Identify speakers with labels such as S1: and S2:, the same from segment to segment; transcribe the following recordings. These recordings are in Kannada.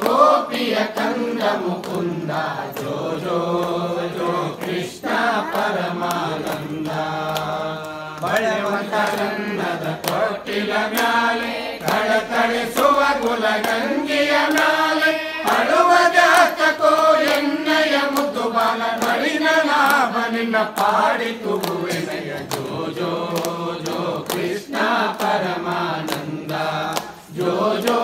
S1: ಗೋಪಿಯ ಕಂದ ಮುಕುಂದ ಜೋ ಜೋ ಜೋ ಕೃಷ್ಣ ಪರಮಾನಂದ ಬಳೆವಂತರನ್ನದ ತೊಟ್ಟಿಲ ಮ್ಯಾಲೆ ಕಳಕಳಿಸುವ ಗುಲಗಂಜಿಯ ಮ್ಯಾಲೆ ಅಳುವ ಜಾತಕೋ ಎನ್ನಯ ಮುದ್ದು ಬಾಲ ಬಳಿನ ಲಾಭ ನಿನ್ನ ಪಾಡಿತುಗುವೆನಯ ಜೋ ಜೋ ಜೋ ಕೃಷ್ಣ ಪರಮಾನಂದ ಜೋ ಜೋ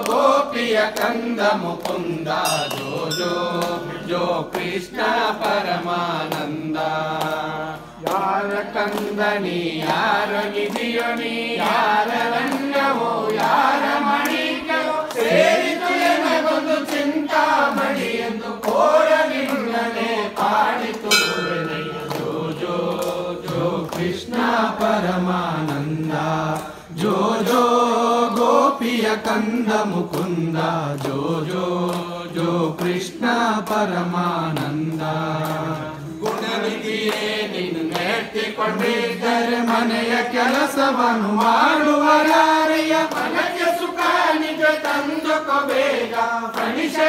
S1: ಗೋಪಿಯ ಕಂದ ಮುಕುಂದ ಜೋ ಜೋ ಜೋ ಕೃಷ್ಣ ಪರಮಾನಂದ ಯಾರ ಕಂದನಿ ಯಾರ ನಿಧಿಯೋ ನೀ ಯಾರ ರಂಗವೋ ಯಾರ ಮಣಿಕವೋ ಸೇರಿತು ಎನಗೊಂದು ಚಿಂತಾಮಣಿ ಎಂದು ಕೋರಲಿಲ್ಲದೆ ಪಾಡಿತು ಗುರುನಯ್ಯ ಜೋ ಜೋ ಜೋ ಕೃಷ್ಣ ಪರಮಾನಂದ ಜೋ ಜೋ ಗೋಪಿಯ ಕಂದ ಮುಕುಂದ ಜೋ ಜೋ ಜೋ ಕೃಷ್ಣ ಪರಮಾನಂದ ಗುಣನಿಧಿಯೇ ನೀನು ನೆಟ್ಟಿಕೊಂಡಿದ್ದರೆ ಮನೆಯ ಕೆಲಸವನ್ನು ಮಾಡುವರಾರೆಯ ಮನಕ್ಕೆ ಸುಖ ನಿಜ ತಂದುಕೋ ಬೇಗ ಮನುಷ್ಯ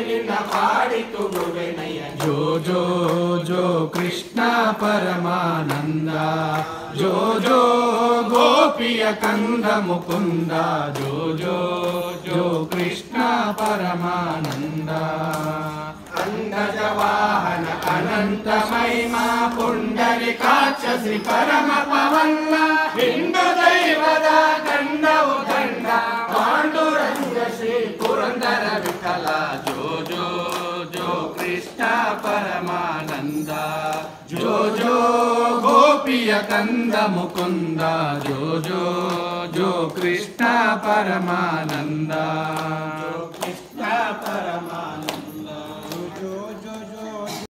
S1: ನಿನ್ನ ಪಾಡಿತು ಗುರುವೆನಯ್ಯ ಜೋ ಜೋ ಜೋ ಕೃಷ್ಣ ಪರಮಾನಂದ ಜೋ ಜೋ ಗೋಪಿಯ ಕಂದ ಮುಕುಂದ ಜೋ ಜೋ ಜೋ ಕೃಷ್ಣ ಪರಮಾನಂದ ಅಂಗಜ ವಾಹನ ಅನಂತ ಮಹಿಮಾ ಪುಂಡರಿಕಾಕ್ಷ ಶ್ರೀ ಪರಮ ಪವನ್ನ ಹಿಂದೂ ದೈವದ ಗಂಡವು ಗಂಡ ಪಾಂಡುರಂಗ ಶ್ರೀ ಪುರಂದರ ವಿಠಲ ಜೋ ಜೋ ಜೋ ಕೃಷ್ಣ ಪರಮಾನಂದ ಜೋ ಜೋ ಗೋಪಿಯ ಕಂದ ಮುಕುಂದ ಜೋ ಜೋ ಜೋ ಕೃಷ್ಣ ಪರಮಾನಂದ